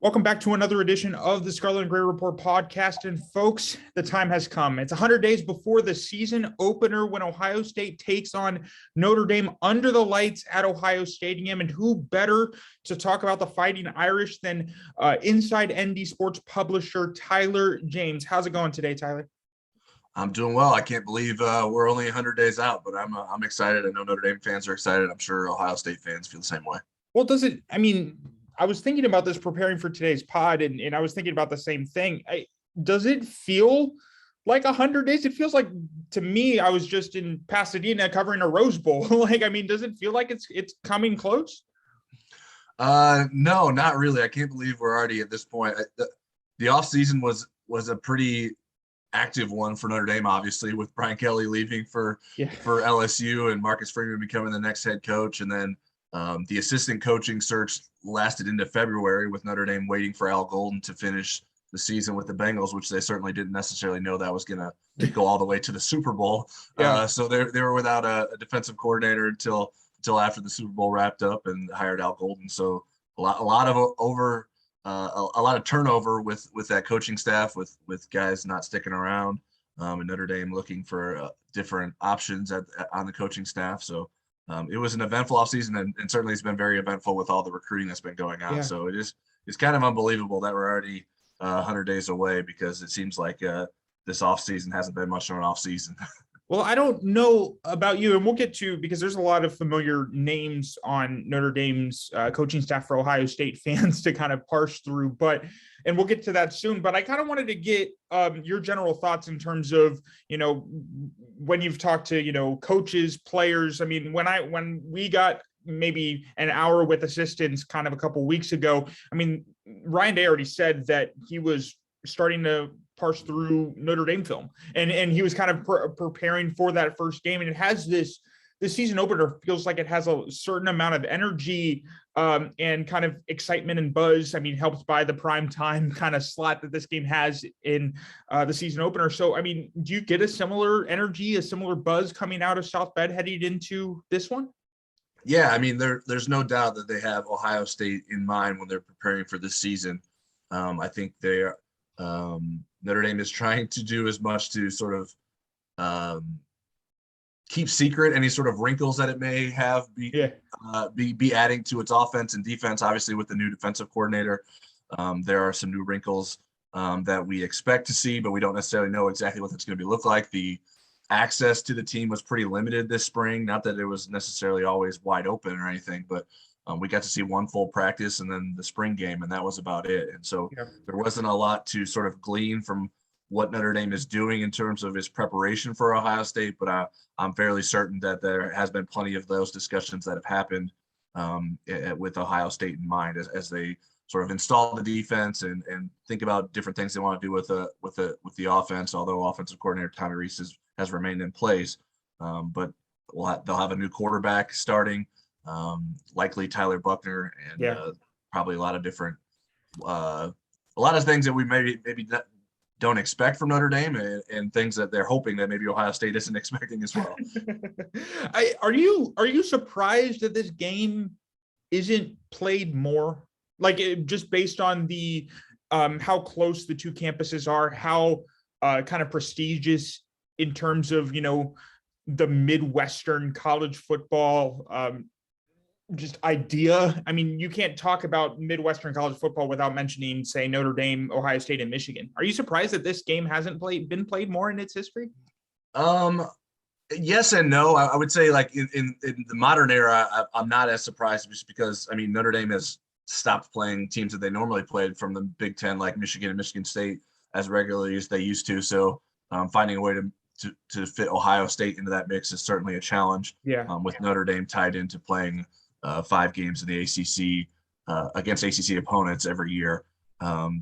Welcome back to another edition of the Scarlet and Gray Report podcast. And folks, the time has come. It's 100 days before the season opener when Ohio State takes on Notre Dame under the lights at Ohio Stadium. And who better to talk about the Fighting Irish than Inside ND Sports publisher Tyler James. How's it going today, Tyler? I'm doing well. I can't believe we're only 100 days out, but I'm excited. I know Notre Dame fans are excited. I'm sure Ohio State fans feel the same way. Well, I was thinking about this preparing for today's pod, and I was thinking about the same thing. Does it feel like 100 days? It feels like, to me, I was just in Pasadena covering a Rose Bowl. Does it feel like it's coming close? No, not really. I can't believe we're already at this point. The offseason was a pretty active one for Notre Dame, obviously, with Brian Kelly leaving for LSU and Marcus Freeman becoming the next head coach. And then the assistant coaching search lasted into February with Notre Dame waiting for Al Golden to finish the season with the Bengals, which they certainly didn't necessarily know that was going to go all the way to the Super Bowl. Yeah. So they were without a defensive coordinator until after the Super Bowl wrapped up and hired Al Golden. So a lot of turnover with that coaching staff, with guys not sticking around, and Notre Dame looking for different options on the coaching staff. So it was an eventful offseason, and certainly it's been very eventful with all the recruiting that's been going on. Yeah. So it's kind of unbelievable that we're already 100 days away, because it seems like this offseason hasn't been much of an offseason. Well, I don't know about you, and we'll get to, because there's a lot of familiar names on Notre Dame's coaching staff for Ohio State fans to kind of parse through, and we'll get to that soon. But I kind of wanted to get your general thoughts in terms of, when you've talked to, coaches, players. When we got maybe an hour with assistants kind of a couple of weeks ago, Ryan Day already said that he was starting to parse through Notre Dame film, and he was kind of preparing for that first game. And it has this season opener feels like it has a certain amount of energy and kind of excitement and buzz. Helped by the prime time kind of slot that this game has in the season opener. So, do you get a similar energy, a similar buzz coming out of South Bend heading into this one? Yeah, there's no doubt that they have Ohio State in mind when they're preparing for this season. I think they are. Notre Dame is trying to do as much to sort of keep secret any sort of wrinkles that it may have be adding to its offense and defense. Obviously, with the new defensive coordinator, there are some new wrinkles that we expect to see, but we don't necessarily know exactly what it's going to look like. The access to the team was pretty limited this spring. Not that it was necessarily always wide open or anything, but we got to see one full practice and then the spring game, and that was about it. And so there wasn't a lot to sort of glean from what Notre Dame is doing in terms of its preparation for Ohio State. But I'm fairly certain that there has been plenty of those discussions that have happened with Ohio State in mind as they sort of install the defense and think about different things they want to do with the offense. Although offensive coordinator Tommy Rees has remained in place, but they'll have a new quarterback starting. Likely Tyler Buckner, and probably a lot of different, a lot of things that we maybe don't expect from Notre Dame, and things that they're hoping that maybe Ohio State isn't expecting as well. Are you surprised that this game isn't played more? Just based on the how close the two campuses are, how kind of prestigious in terms of the Midwestern college football just idea. You can't talk about Midwestern college football without mentioning, say, Notre Dame, Ohio State, and Michigan. Are you surprised that this game hasn't been played more in its history? Yes and no. I would say, like, in the modern era, I'm not as surprised, just because Notre Dame has stopped playing teams that they normally played from the Big Ten, like Michigan and Michigan State, as regularly as they used to. So finding a way to fit Ohio State into that mix is certainly a challenge. With Notre Dame tied into playing 5 games in the ACC against ACC opponents every year.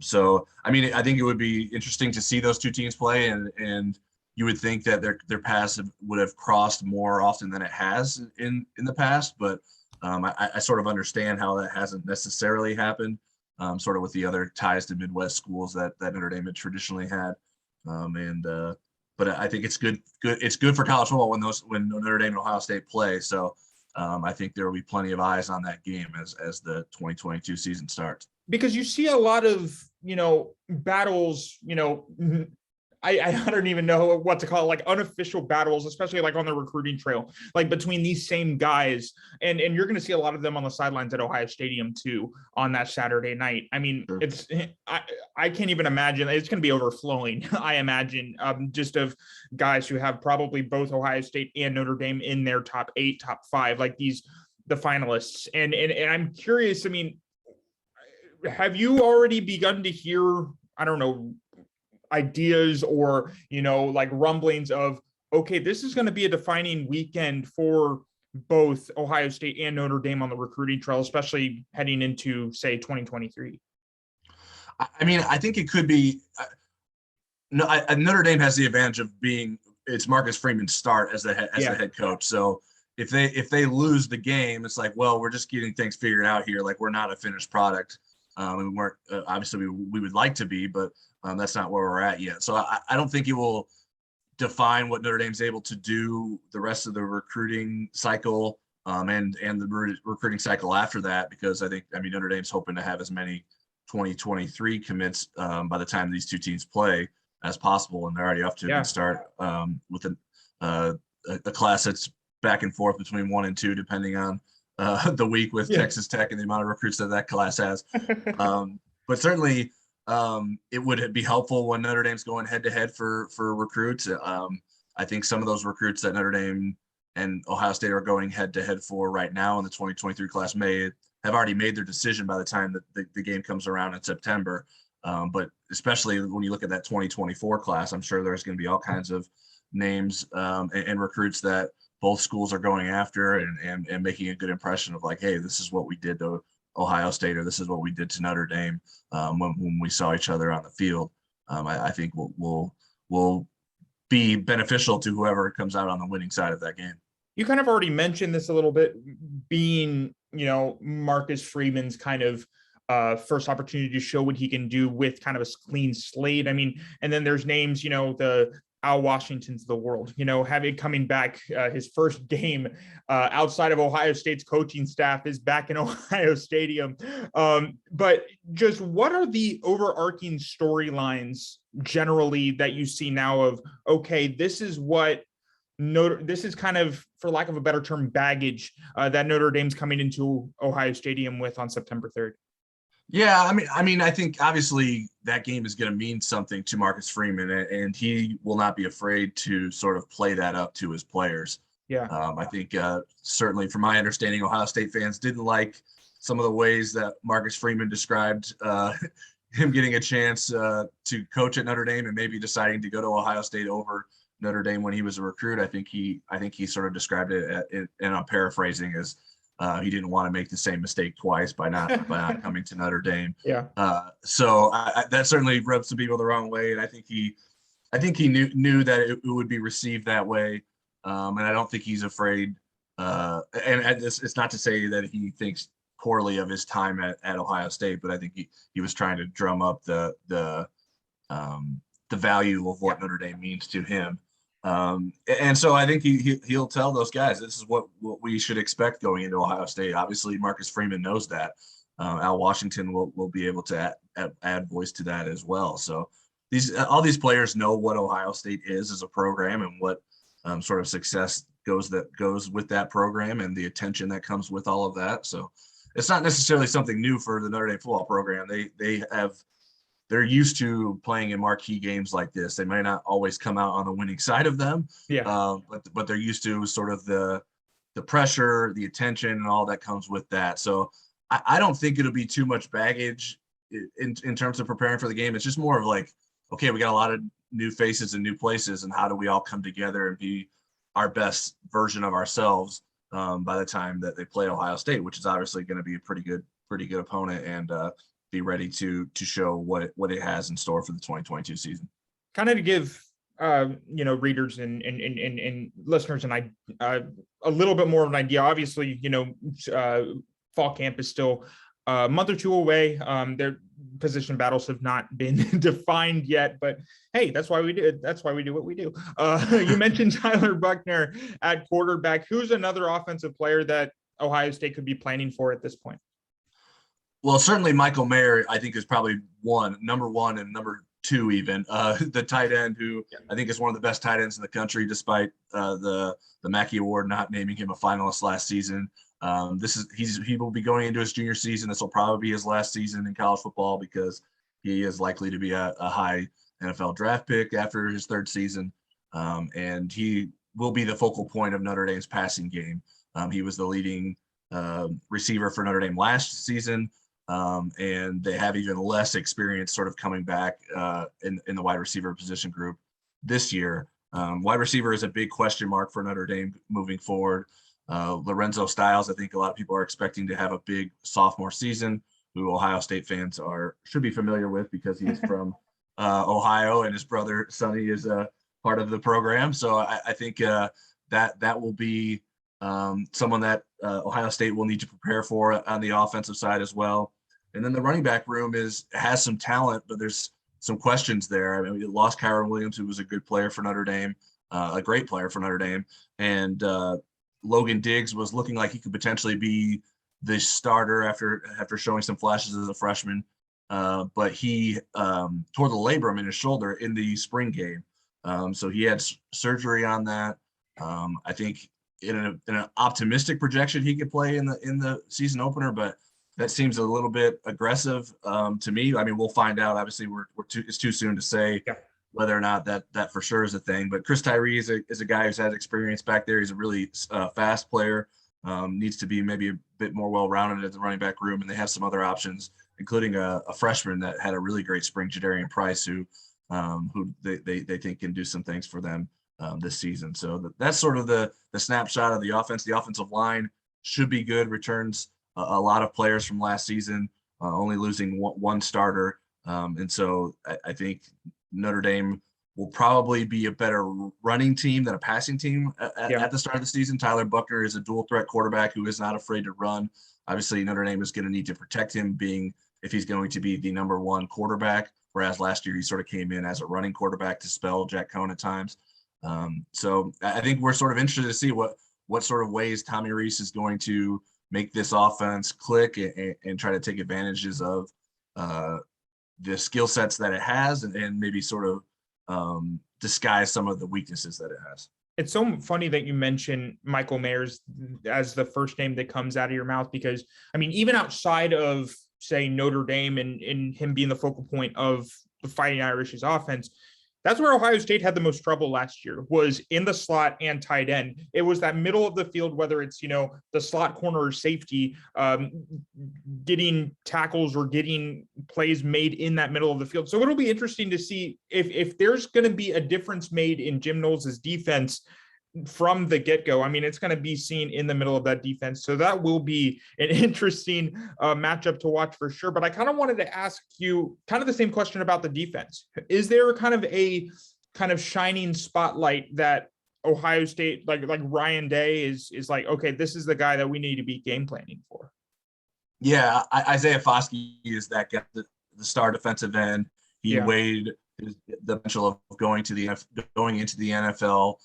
So I think it would be interesting to see those two teams play, and you would think that their paths would have crossed more often than it has in the past. But I sort of understand how that hasn't necessarily happened, sort of with the other ties to Midwest schools that Notre Dame had traditionally had. But I think it's good. It's good for college football when Notre Dame and Ohio State play. So I think there will be plenty of eyes on that game as the 2022 season starts. because you see a lot of, battles, I don't even know what to call it, like unofficial battles, especially like on the recruiting trail, like between these same guys. And you're going to see a lot of them on the sidelines at Ohio Stadium too on that Saturday night. I mean, Sure. I can't even imagine. It's going to be overflowing, I imagine, just of guys who have probably both Ohio State and Notre Dame in their top 8, top 5, like the finalists. And I'm curious, I mean, have you already begun to hear, I don't know, ideas or, like rumblings of, okay, this is going to be a defining weekend for both Ohio State and Notre Dame on the recruiting trail, especially heading into, say, 2023? I mean, I think it could be. Notre Dame has the advantage of it's Marcus Freeman's start as the head coach. So if they lose the game, it's like, well, we're just getting things figured out here. Like, we're not a finished product. And we weren't, obviously we would like to be, but that's not where we're at yet. So I don't think it will define what Notre Dame's able to do the rest of the recruiting cycle and the recruiting cycle after that, because I mean, Notre Dame's hoping to have as many 2023 commits by the time these two teams play as possible. And they're already off to a good start with a class that's back and forth between 1 and 2, depending on the week with Texas Tech and the amount of recruits that class has. But certainly it would be helpful when Notre Dame's going head to head for recruits. I think some of those recruits that Notre Dame and Ohio State are going head to head for right now in the 2023 class have already made their decision by the time that the game comes around in September. But especially when you look at that 2024 class, I'm sure there's going to be all kinds of names and recruits that both schools are going after and making a good impression of, like, hey, this is what we did to Ohio State, or this is what we did to Notre Dame when we saw each other on the field. I think will be beneficial to whoever comes out on the winning side of that game. You kind of already mentioned this a little bit, being, Marcus Freeman's kind of first opportunity to show what he can do with kind of a clean slate. I mean, and then there's names, the Al Washingtons of the world, having coming back, his first game outside of Ohio State's coaching staff is back in Ohio Stadium. But just what are the overarching storylines generally that you see now of, okay, this is kind of, for lack of a better term, baggage that Notre Dame's coming into Ohio Stadium with on September 3rd? Yeah, I mean, I think obviously that game is going to mean something to Marcus Freeman, and he will not be afraid to sort of play that up to his players. Yeah. I think certainly from my understanding, Ohio State fans didn't like some of the ways that Marcus Freeman described him getting a chance to coach at Notre Dame and maybe deciding to go to Ohio State over Notre Dame when he was a recruit. I think he sort of described it, and I'm paraphrasing, as he didn't want to make the same mistake twice by not coming to Notre Dame. Yeah. So that certainly rubbed some people the wrong way, and I think he knew that it would be received that way, and I don't think he's afraid. And it's not to say that he thinks poorly of his time at Ohio State, but I think he was trying to drum up the value of what Notre Dame means to him. And so I think he'll tell those guys, this is what we should expect going into Ohio State. Obviously, Marcus Freeman knows that. Al Washington will be able to add voice to that as well. So all these players know what Ohio State is as a program, and what sort of success goes with that program, and the attention that comes with all of that. So it's not necessarily something new for the Notre Dame football program. They're used to playing in marquee games like this. They might not always come out on the winning side of them, but they're used to sort of the pressure, the attention, and all that comes with that. So I don't think it'll be too much baggage in terms of preparing for the game. It's just more of like, okay, we got a lot of new faces and new places, and how do we all come together and be our best version of ourselves by the time that they play Ohio State, which is obviously going to be a pretty good opponent, and be ready to show what it has in store for the 2022 season. Kind of to give readers and listeners and a little bit more of an idea. Obviously, fall camp is still a month or two away. Their position battles have not been defined yet, but hey, that's why we do it. That's why we do what we do. You mentioned Tyler Buckner at quarterback. Who's another offensive player that Ohio State could be planning for at this point? Well, certainly Michael Mayer, I think, is probably number one and number two even. The tight end who I think is one of the best tight ends in the country, despite the Mackey Award not naming him a finalist last season. He will be going into his junior season. This will probably be his last season in college football because he is likely to be a high NFL draft pick after his third season. And he will be the focal point of Notre Dame's passing game. He was the leading receiver for Notre Dame last season. And they have even less experience sort of coming back in the wide receiver position group this year. Wide receiver is a big question mark for Notre Dame moving forward. Lorenzo Styles, I think a lot of people are expecting to have a big sophomore season, who Ohio State fans should be familiar with because he is from Ohio and his brother Sonny is part of the program. So I think that will be someone that Ohio State will need to prepare for on the offensive side as well. And then the running back room has some talent, but there's some questions there. I mean, we lost Kyron Williams, who was a good player for Notre Dame, a great player for Notre Dame. And Logan Diggs was looking like he could potentially be the starter after showing some flashes as a freshman. But he tore the labrum in his shoulder in the spring game. So he had surgery on that. I think in an optimistic projection, he could play in the season opener, but that seems a little bit aggressive to me. I mean, we'll find out. Obviously, it's too soon to say whether or not that for sure is a thing. But Chris Tyree is a guy who's had experience back there. He's a really fast player. Needs to be maybe a bit more well-rounded at the running back room, and they have some other options, including a freshman that had a really great spring, Jadarian Price, who they think can do some things for them this season. So that's sort of the snapshot of the offense. The offensive line should be good, returns a lot of players from last season, only losing one starter. And so I think Notre Dame will probably be a better running team than a passing team at the start of the season. Tyler Buckner is a dual threat quarterback who is not afraid to run. Obviously, Notre Dame is going to need to protect him if he's going to be the number one quarterback, whereas last year he sort of came in as a running quarterback to spell Jack Cohn at times. So I think we're sort of interested to see what sort of ways Tommy Rees is going to make this offense click and try to take advantages of the skill sets that it has and maybe sort of disguise some of the weaknesses that it has. It's so funny that you mention Michael Mayers as the first name that comes out of your mouth, because I mean, even outside of say Notre Dame and him being the focal point of the Fighting Irish's offense, that's where Ohio State had the most trouble last year, was in the slot and tight end. It was that middle of the field, whether it's, the slot corner or safety, getting tackles or getting plays made in that middle of the field. So it'll be interesting to see if there's going to be a difference made in Jim Knowles' defense from the get-go. I mean, it's going to be seen in the middle of that defense. So that will be an interesting matchup to watch for sure. But I kind of wanted to ask you kind of the same question about the defense. Is there kind of shining spotlight that Ohio State, like Ryan Day is like, okay, this is the guy that we need to be game planning for? Yeah, Isaiah Foskey is that guy, the star defensive end. He weighed the potential of going into the NFL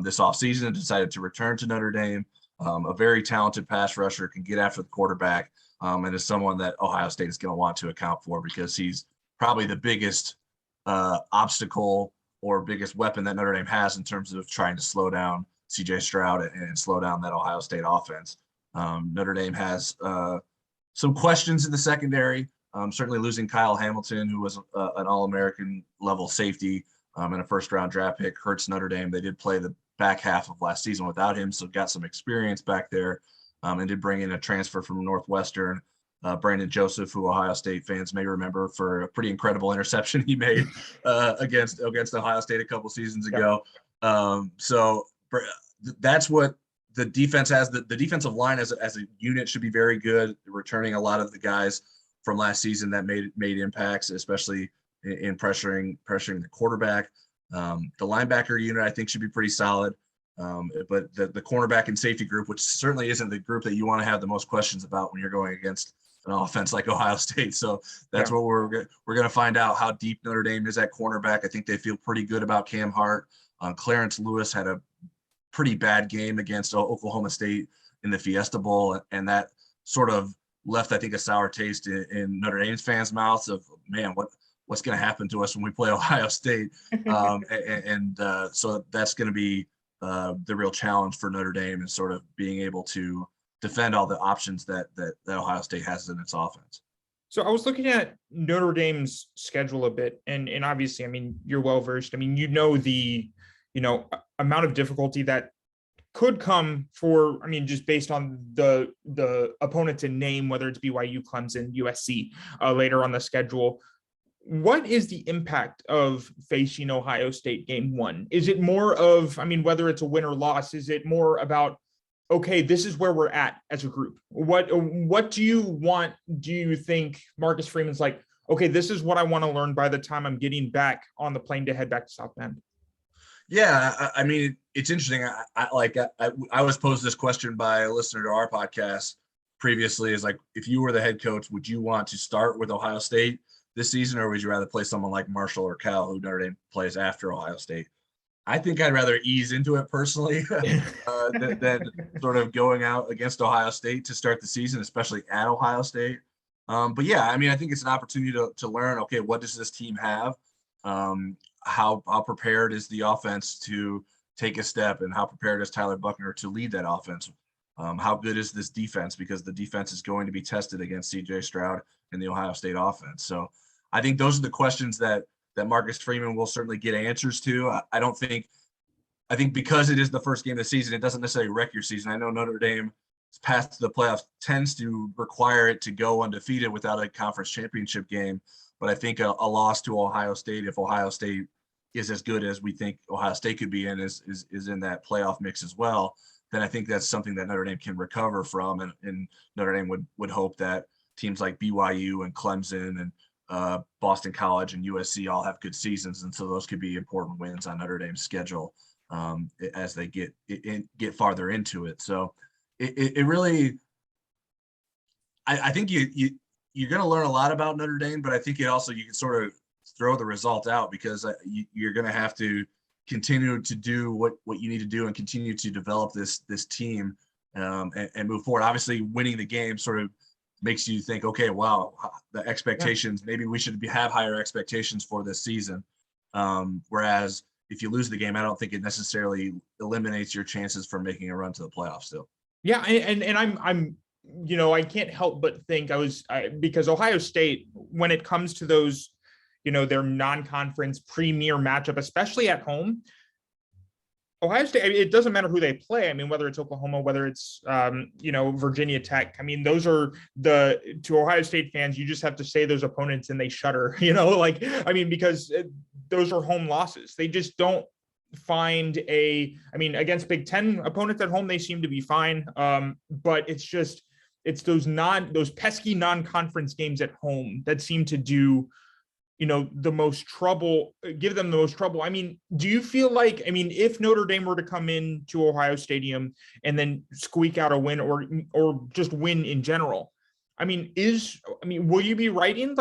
this offseason and decided to return to Notre Dame. A very talented pass rusher, can get after the quarterback, and is someone that Ohio State is going to want to account for because he's probably the biggest obstacle or biggest weapon that Notre Dame has in terms of trying to slow down C.J. Stroud and slow down that Ohio State offense. Notre Dame has some questions in the secondary. Certainly losing Kyle Hamilton, who was an All-American level safety and a first-round draft pick, hurts Notre Dame. They did play the back half of last season without him, so got some experience back there, and did bring in a transfer from Northwestern, Brandon Joseph, who Ohio State fans may remember for a pretty incredible interception he made against Ohio State a couple seasons ago. So that's what the defense has. The defensive line as a unit should be very good, returning a lot of the guys from last season that made impacts, especially in pressuring the quarterback. The linebacker unit, I think, should be pretty solid. But the cornerback and safety group, which certainly isn't the group that you want to have the most questions about when you're going against an offense like Ohio State. So that's what we're going to find out, how deep Notre Dame is at cornerback. I think they feel pretty good about Cam Hart. Clarence Lewis had a pretty bad game against Oklahoma State in the Fiesta Bowl, and that sort of left, I think, a sour taste in Notre Dame's fans' mouths of, man, what's going to happen to us when we play Ohio State. So that's going to be the real challenge for Notre Dame, and sort of being able to defend all the options that Ohio State has in its offense. So I was looking at Notre Dame's schedule a bit, and obviously, I mean, you're well versed. I mean, the amount of difficulty that could come for, I mean, just based on the opponents in name, whether it's BYU, Clemson, USC later on the schedule. What is the impact of facing Ohio State game one? Is it more of, I mean, whether it's a win or loss, is it more about, okay, this is where we're at as a group? What do you want? Do you think Marcus Freeman's like, okay, this is what I want to learn by the time I'm getting back on the plane to head back to South Bend? Yeah, I mean, it's interesting. I was posed this question by a listener to our podcast previously, is like, if you were the head coach, would you want to start with Ohio State this season, or would you rather play someone like Marshall or Cal, who Notre Dame plays after Ohio State? I think I'd rather ease into it personally than sort of going out against Ohio State to start the season, especially at Ohio State. But yeah, I mean, I think it's an opportunity to learn, okay, what does this team have? How prepared is the offense to take a step, and how prepared is Tyler Buckner to lead that offense? How good is this defense? Because the defense is going to be tested against CJ Stroud and the Ohio State offense. So I think those are the questions that Marcus Freeman will certainly get answers to. I think because it is the first game of the season, it doesn't necessarily wreck your season. I know Notre Dame's path to the playoffs tends to require it to go undefeated without a conference championship game. But I think a loss to Ohio State, if Ohio State is as good as we think Ohio State could be, and is in that playoff mix as well, then I think that's something that Notre Dame can recover from. And Notre Dame would hope that teams like BYU and Clemson and Boston College and USC all have good seasons, and so those could be important wins on Notre Dame's schedule as they get farther into it. So it really, I think you're going to learn a lot about Notre Dame, but I think you can sort of throw the result out, because you're going to have to continue to do what you need to do and continue to develop this team and move forward. Obviously, winning the game sort of makes you think, okay, wow, the expectations, maybe we should have higher expectations for this season. Whereas if you lose the game, I don't think it necessarily eliminates your chances for making a run to the playoffs still. Yeah. And I'm, I can't help but think because Ohio State, when it comes to those, their non-conference premier matchup, especially at home, Ohio State, it doesn't matter who they play. I mean, whether it's Oklahoma, whether it's, Virginia Tech. I mean, those are to Ohio State fans, you just have to say those opponents and they shudder, because those are home losses. They just don't find against Big Ten opponents at home, they seem to be fine. But it's those pesky non-conference games at home that seem to do the most trouble, give them the most trouble. I mean, do you feel like, if Notre Dame were to come in to Ohio Stadium and then squeak out a win or just win in general, will you be writing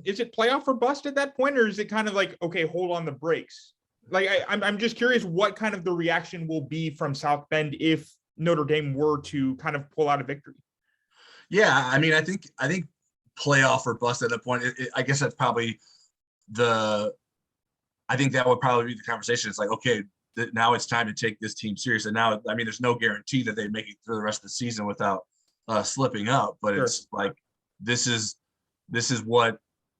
is it playoff or bust at that point? Or is it kind of like, okay, hold on the brakes? I'm just curious what kind of the reaction will be from South Bend if Notre Dame were to kind of pull out a victory. Yeah. I think playoff or bust at that point, I guess that's probably I think that would probably be the conversation. It's like, okay, now it's time to take this team serious. And now, there's no guarantee that they make it through the rest of the season without slipping up, but sure. It's like, this is what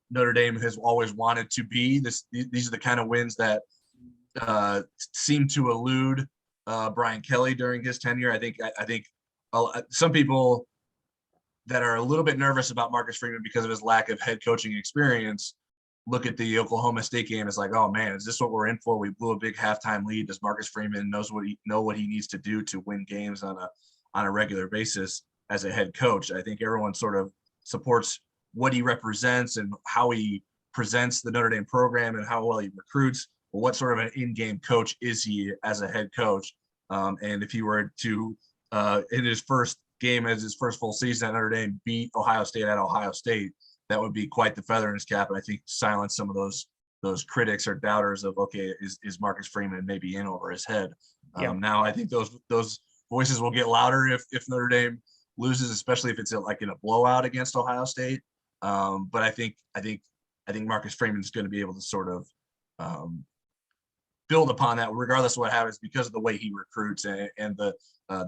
Notre Dame has always wanted to be. These are the kind of wins that seem to elude Brian Kelly during his tenure. I think some people that are a little bit nervous about Marcus Freeman because of his lack of head coaching experience look at the Oklahoma State game as like, oh man, is this what we're in for? We blew a big halftime lead. Does Marcus Freeman know what he needs to do to win games on a regular basis as a head coach? I think everyone sort of supports what he represents and how he presents the Notre Dame program and how well he recruits. Well, what sort of an in-game coach is he as a head coach? And if he were to, in his first game as his first full season at Notre Dame, beat Ohio State at Ohio State, that would be quite the feather in his cap. And I think silence some of those critics or doubters of, okay, is Marcus Freeman maybe in over his head? Yeah. Now I think those voices will get louder if Notre Dame loses, especially if it's like in a blowout against Ohio State. But I think Marcus Freeman is going to be able to sort of build upon that, regardless of what happens, because of the way he recruits and the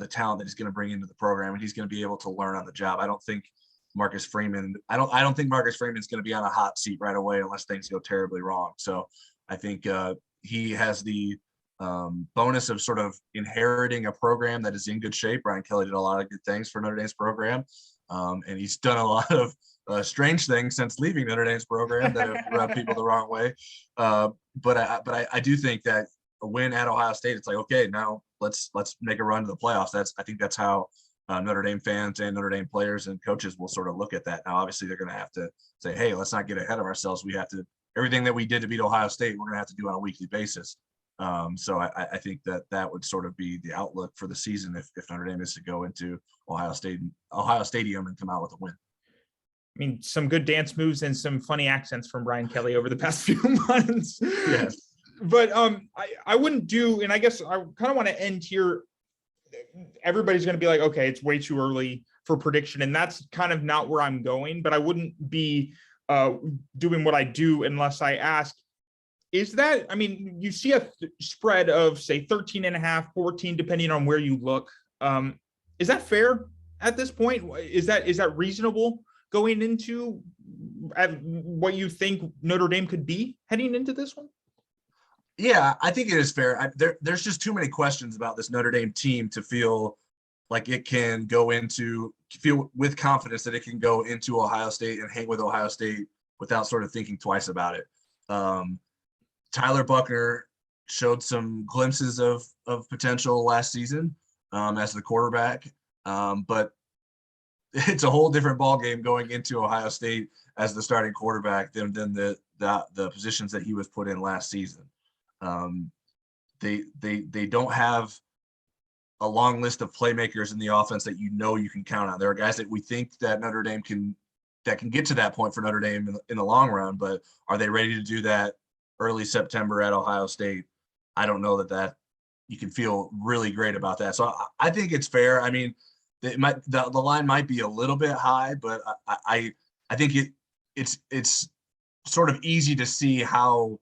talent that he's going to bring into the program, and he's going to be able to learn on the job. I don't think Marcus Freeman is going to be on a hot seat right away unless things go terribly wrong. So I think he has the bonus of sort of inheriting a program that is in good shape. Brian Kelly did a lot of good things for Notre Dame's program, and he's done a lot of strange things since leaving Notre Dame's program that have rubbed people the wrong way. But I do think that a win at Ohio State, it's like, okay, now let's make a run to the playoffs. I think that's how Notre Dame fans and Notre Dame players and coaches will sort of look at that. Now, obviously, they're going to have to say, hey, let's not get ahead of ourselves. We have to, everything that we did to beat Ohio State, we're going to have to do on a weekly basis. So I think that would sort of be the outlook for the season if Notre Dame is to go into Ohio Stadium and come out with a win. I mean, some good dance moves and some funny accents from Brian Kelly over the past few months. Yes. But I wouldn't do, and I guess I kind of want to end here. Everybody's going to be like, okay, it's way too early for prediction. And that's kind of not where I'm going, but I wouldn't be doing what I do unless I ask, is that, I mean, you see a spread of say 13.5, 14, depending on where you look. Is that fair at this point? Is that reasonable going into what you think Notre Dame could be heading into this one? Yeah, I think it is fair. There's just too many questions about this Notre Dame team to feel like it can feel with confidence that it can go into Ohio State and hang with Ohio State without sort of thinking twice about it. Tyler Buckner showed some glimpses of potential last season as the quarterback, but it's a whole different ballgame going into Ohio State as the starting quarterback than the positions that he was put in last season. They don't have a long list of playmakers in the offense that you can count on. There are guys that we think that Notre Dame can get to that point for Notre Dame in the long run, but are they ready to do that early September at Ohio State? I don't know that you can feel really great about that. So I think it's fair. I mean, the line might be a little bit high, but I think it's sort of easy to see how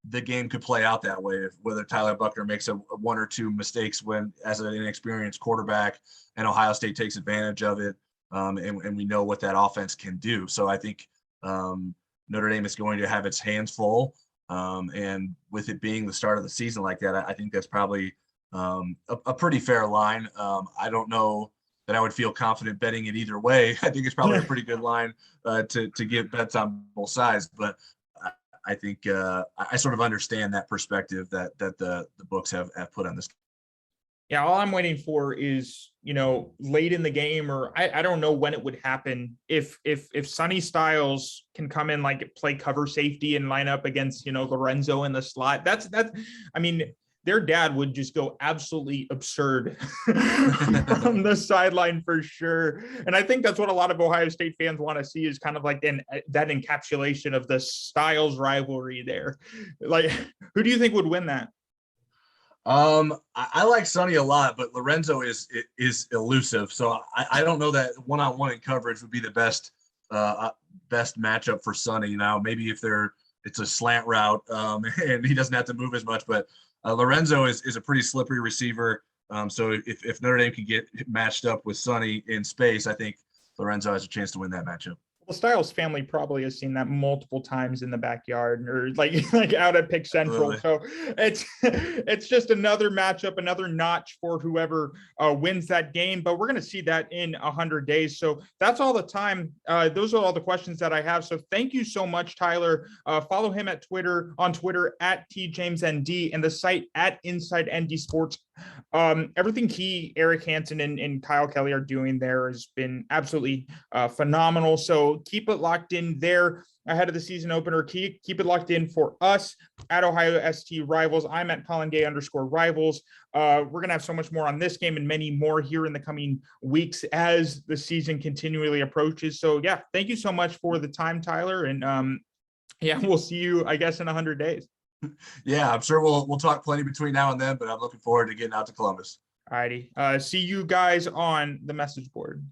the game could play out that way, whether Tyler Buckner makes a one or two mistakes as an inexperienced quarterback and Ohio State takes advantage of it. And we know what that offense can do. So I think Notre Dame is going to have its hands full. And with it being the start of the season like that, I think that's probably a pretty fair line. I don't know that I would feel confident betting it either way. I think it's probably a pretty good line to get bets on both sides. But I think I sort of understand that perspective that the books have put on this. Yeah, all I'm waiting for is, late in the game, or I don't know when it would happen. If Sonny Styles can come in, like play cover safety and line up against, Lorenzo in the slot, that's, I mean, their dad would just go absolutely absurd on the sideline for sure. And I think that's what a lot of Ohio State fans want to see, is kind of like that encapsulation of the Styles rivalry there. Like, who do you think would win that? I like Sonny a lot, but Lorenzo is elusive. So I don't know that one-on-one in coverage would be the best matchup for Sonny. Now, maybe if it's a slant route and he doesn't have to move as much, but Lorenzo is a pretty slippery receiver. So if Notre Dame can get matched up with Sonny in space, I think Lorenzo has a chance to win that matchup. Well, Styles' family probably has seen that multiple times in the backyard or like out at Pick Central. Absolutely. So it's just another matchup, another notch for whoever wins that game. But we're going to see that in 100 days. So that's all the time. Those are all the questions that I have. So thank you so much, Tyler. Follow him on Twitter at TJamesND and the site at Inside ND Sports. Everything Eric Hansen and Kyle Kelly are doing there has been absolutely phenomenal. So keep it locked in there ahead of the season opener. Keep it locked in for us at Ohio ST Rivals. I'm at Colin Gay _Rivals. We're going to have so much more on this game and many more here in the coming weeks as the season continually approaches. So yeah, thank you so much for the time, Tyler. And we'll see you, I guess, in 100 days. Yeah, I'm sure we'll talk plenty between now and then, but I'm looking forward to getting out to Columbus. All righty. See you guys on the message board.